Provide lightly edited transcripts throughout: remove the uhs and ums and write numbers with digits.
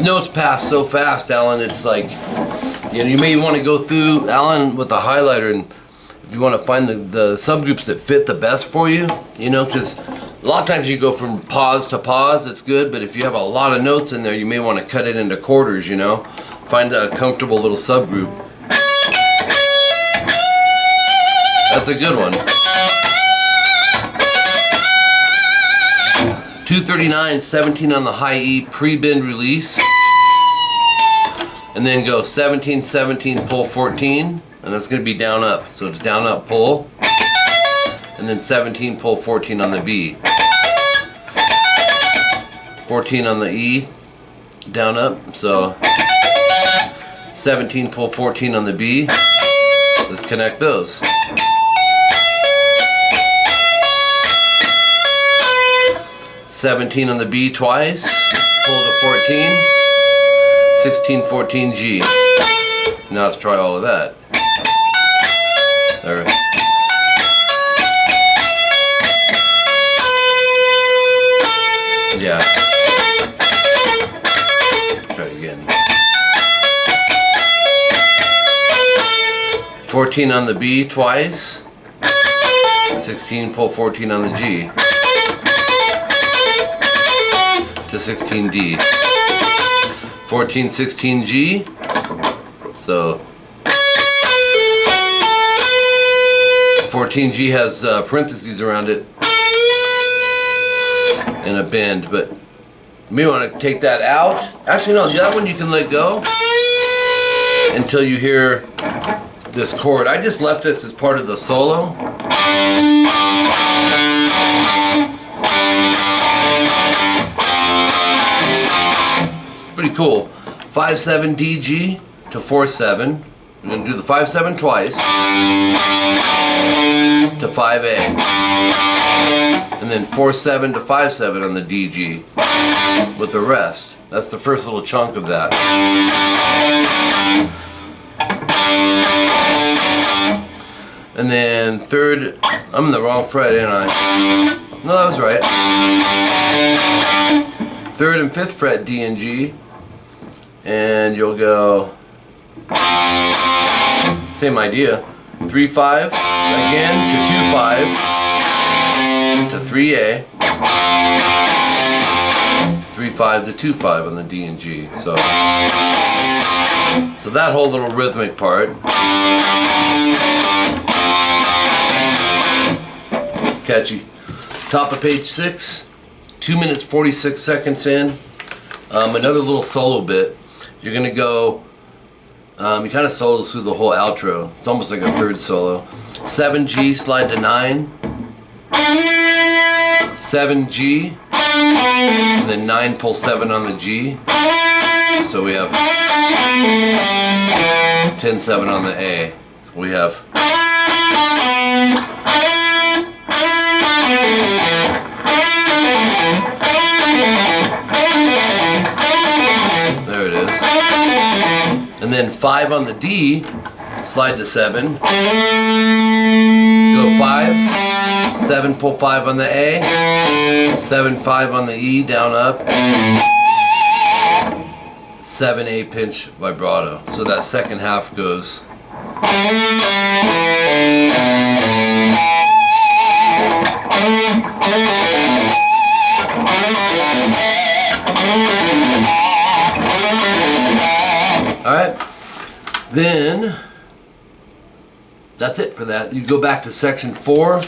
notes pass so fast, Alan. It's like, you know, you may want to go through, Alan, with a highlighter, and if you want to find the subgroups that fit the best for you, you know, because a lot of times you go from pause to pause, it's good, but if you have a lot of notes in there, you may want to cut it into quarters, you know. Find a comfortable little subgroup. That's a good one. 239, 17 on the high E, pre-bend release. And then go 17, 17, pull 14. And that's going to be down up. So it's down up, pull. And then 17, pull 14 on the B. 14 on the E, down up. So 17, pull 14 on the B. Let's connect those. 17 on the B twice, pull to 14, 16, 14 G. Now let's try all of that. There. Yeah. Try it again. 14 on the B twice, 16, pull 14 on the G. To 16D. 14, 16 G. So 14 G has parentheses around it and a bend, but you may want to take that out. Actually, no, that one you can let go until you hear this chord. I just left this as part of the solo. Pretty cool. 5-7 D G to 4-7. We're going to do the 5-7 twice to 5A, and then 4-7 to 5-7 on the D G with the rest. That's the first little chunk of that. And then third, I'm in the wrong fret, ain't I? No, that was right. Third and fifth fret D and G. And you'll go, same idea, 3-5 again to 2-5 to 3A, 3-5 to 2-5 on the D and G. So that whole little rhythmic part. Catchy. Top of page 6, 2 minutes 46 seconds in. Another little solo bit. You're gonna go, you kind of solo through the whole outro. It's almost like a third solo. 7G, slide to 9. 7G, and then 9, pull 7 on the G. So we have 10-7 on the A. We have and then 5 on the D, slide to 7. Go 5, 7, pull 5 on the A, 7, 5 on the E, down up, 7 A pinch vibrato. So that second half goes. Alright, then that's it for that. You go back to section 4,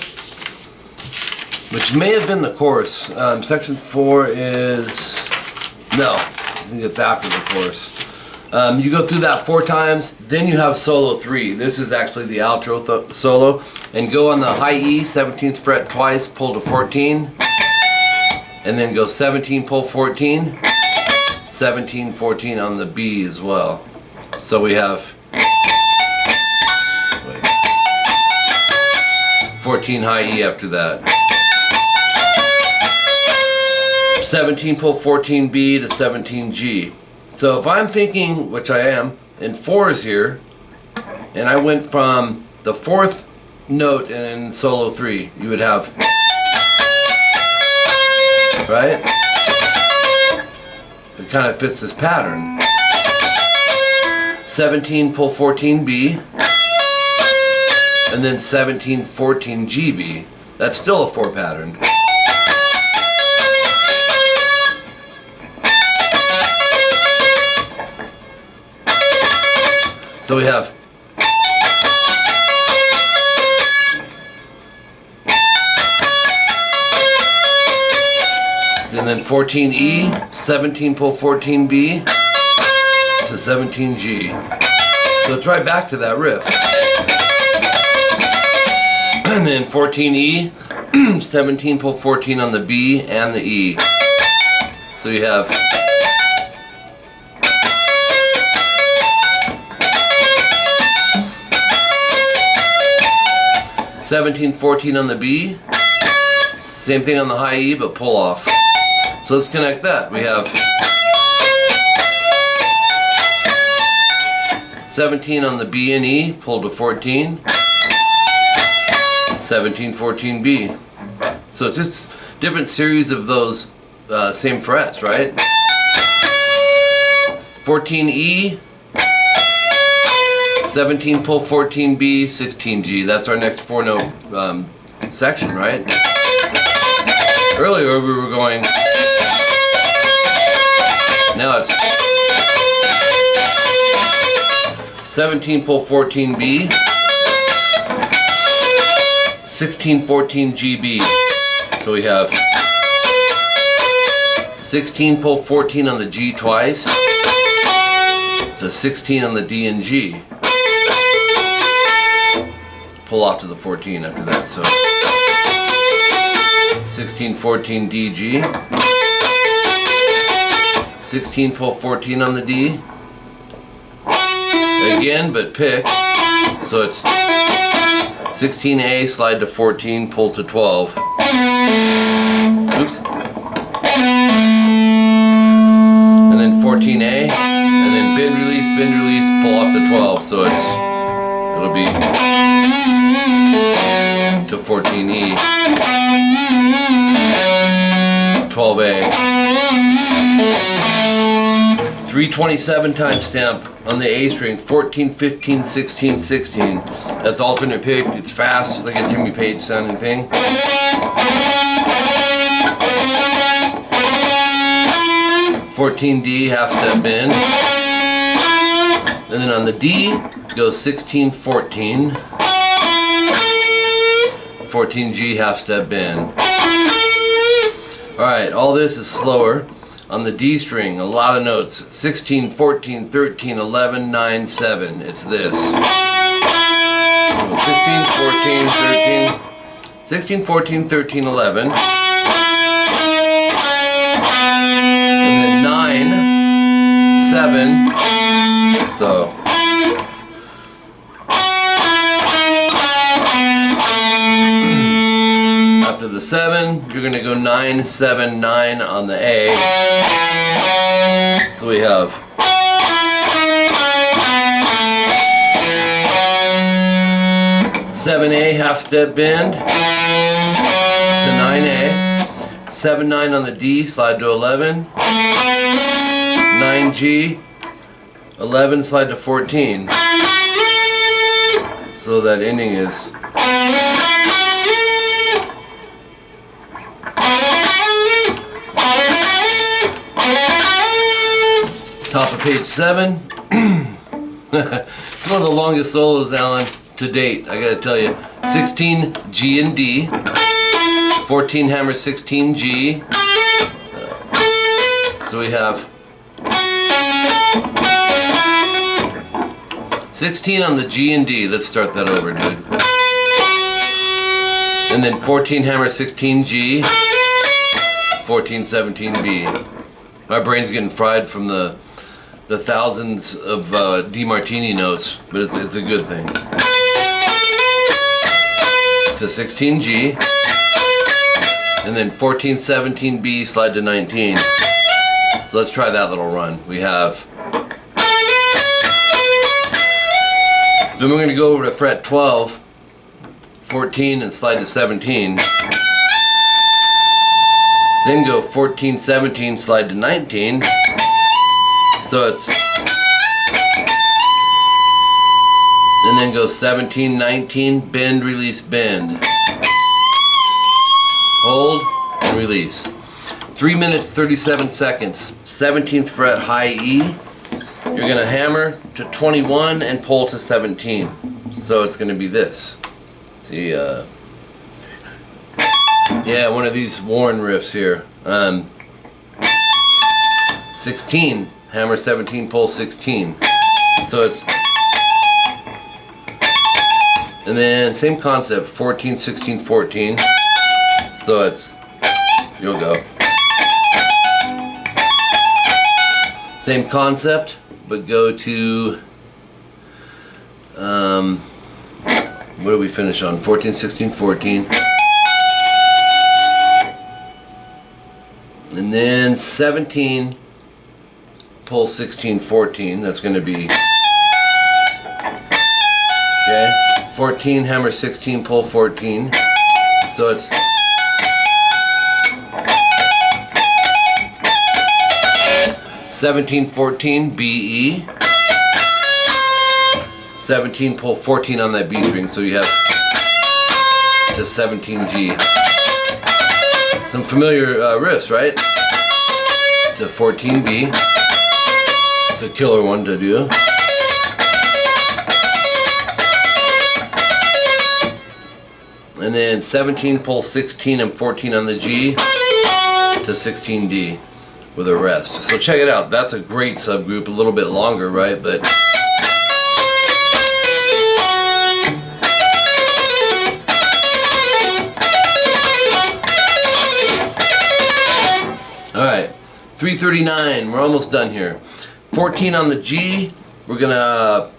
which may have been the chorus. Section 4 is, no, I think it's after the chorus. You go through that 4 times, then you have solo 3. This is actually the outro solo. And go on the high E, 17th fret twice, pull to 14. And then go 17, pull 14. 17, 14 on the B as well. So we have 14 high E after that. 17, pull 14 B to 17 G. So if I'm thinking, which I am, in 4s here, and I went from the 4th note in solo 3, you would have, right? kind of fits this pattern. 17, pull 14 B, and then 17, 14 GB. That's still a 4 pattern. So we have and then 14E, 17 pull 14B to 17G. So it's right back to that riff. And then 14E, 17 pull 14 on the B and the E. So you have 17, 14 on the B, same thing on the high E, but pull off. So let's connect that. We have 17 on the B and E, pull to 14, 17, 14 B. So it's just different series of those same frets, right? 14 E, 17 pull 14 B, 16 G. That's our next 4-note section, right? Earlier we were going, now it's 17 pull 14 B, 16 14 GB. So we have 16 pull 14 on the G twice to 16 on the D and G. Pull off to the 14 after that. So 16 14 D G, 16 pull 14 on the D again, but pick. So it's 16A, slide to 14, pull to 12. Oops. And then 14A, and then bend release, pull off to 12. So it'll be to 14E, 12A. 327 timestamp on the A string, 14, 15, 16, 16. That's alternate pick. It's fast, just like a Jimmy Page sounding thing. D, half step bend. And then on the D, goes 16, 14. 14G, half step bend. Alright, all this is slower. On the D string, a lot of notes. 16, 14, 13, 11, 9, 7. It's this. So 16, 14, 13, 16, 14, 13, 11. And then 9, 7. So after the 7, you're going to go 9, 7, 9 on the A. So we have seven A, half step bend to 9A, 7, 9 on the D, slide to 11, 9G, 11, slide to 14. So that ending is top of page 7. It's one of the longest solos, Alan, to date, I gotta tell you. 16 G and D, 14 hammer 16 G. So we have 16 on the G and D. Let's start that over, dude. And then 14 hammer 16 G, 14 17 B. My brain's getting fried from the thousands of DeMartini notes, but it's a good thing. To 16G, and then 14 17 B, slide to 19. So let's try that little run. We have, then we're going to go over to fret 12, 14, and slide to 17. Then go 14 17, slide to 19. So it's, and then go 17, 19, bend, release, bend. Hold and release. 3 minutes 37 seconds. 17th fret high E. You're gonna hammer to 21 and pull to 17. So it's gonna be this. See, yeah, one of these Warren riffs here. 16, hammer 17, pull 16. So it's, and then same concept, 14, 16, 14. So it's, you'll go. Same concept, but go to, what do we finish on? 14, 16, 14. And then 17, pull 16, 14. That's going to be, okay, 14, hammer 16, pull 14. So it's, $17, 14, B, E. 17, pull 14 on that B string, so you have to 17, G. Some familiar riffs, right? To 14, B. It's a killer one to do. And then 17, pull 16 and 14 on the G to 16, D. With a rest. So check it out. That's a great subgroup. A little bit longer, right? But all right, 339. We're almost done here. 14 on the G. We're gonna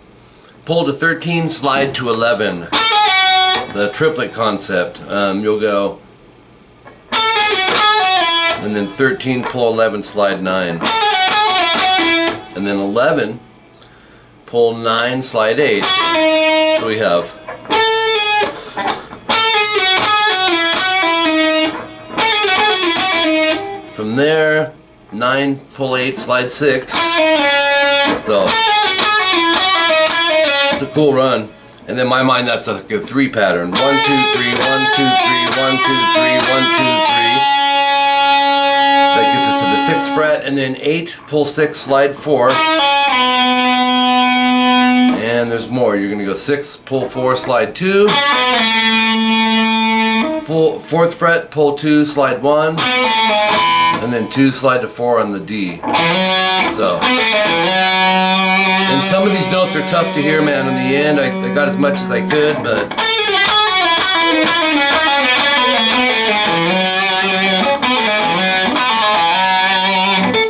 pull to 13, slide to 11. The triplet concept. You'll go. And then 13, pull 11, slide 9. And then 11, pull 9, slide 8. So we have from there, 9, pull 8, slide 6. So it's a cool run. And in my mind, that's like a 3 pattern. 1, 2, 3, 1, 2, 3, 1, 2, 3, 1, 2, 3. That gets us to the 6th fret, and then 8, pull 6, slide 4. And there's more. You're gonna go 6, pull 4, slide 2. 4th fret, pull 2, slide 1. And then 2, slide to 4 on the D. So, and some of these notes are tough to hear, man. In the end, I got as much as I could, but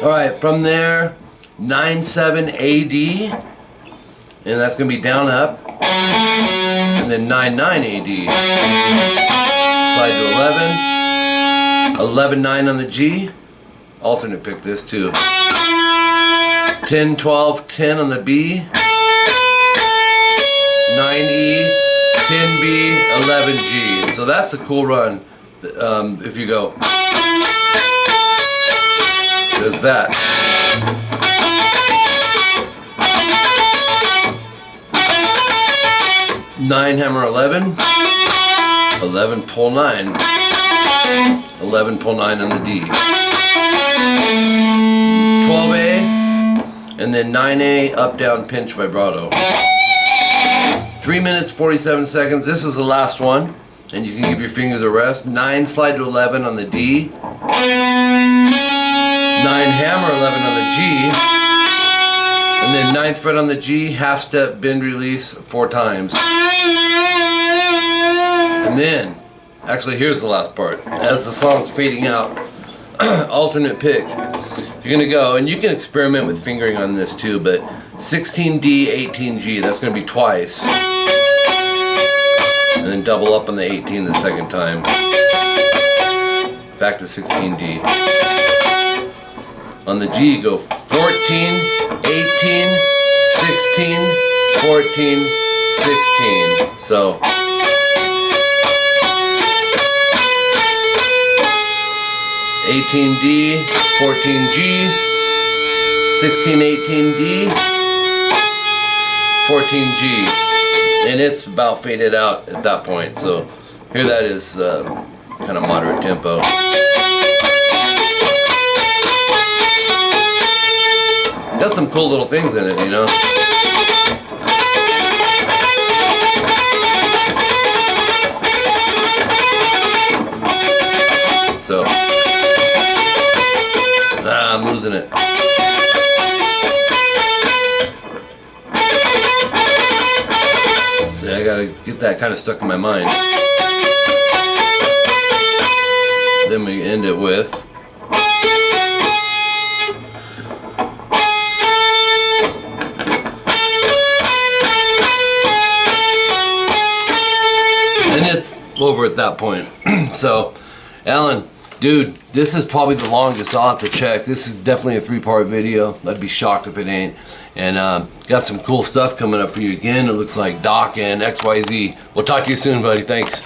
alright, from there, 9, 7, A, D, and that's going to be down, up, and then 9, 9, A, D, slide to 11, 11, 9 on the G, alternate pick this too, 10, 12, 10 on the B, 9E, 10B, 11G, so that's a cool run, if you go. There's that. 9, hammer 11. 11, pull 9. 11, pull 9 on the D. 12A. And then 9A, up, down, pinch, vibrato. 3 minutes, 47 seconds. This is the last one. And you can give your fingers a rest. 9, slide to 11 on the D. 9, hammer 11 on the G, and then 9th fret on the G, half step, bend, release 4 times. And then, actually here's the last part. As the song's fading out, alternate pick. You're gonna go, and you can experiment with fingering on this too, but 16D, 18G, that's gonna be twice. And then double up on the 18 the second time. Back to 16D. On the G, go 14, 18, 16, 14, 16. So, $18D, $14G, 16, 18D, 14G, and it's about faded out at that point. So here that is kind of moderate tempo. Got some cool little things in it, you know. So I'm losing it. See, I gotta get that kind of stuck in my mind. Then we end it with and it's over at that point. So Alan, dude, this is probably the longest. I'll have to check. This is definitely a 3-part video. I'd be shocked if it ain't. And got some cool stuff coming up for you again. It looks like Doc and XYZ. We'll talk to you soon, buddy. Thanks.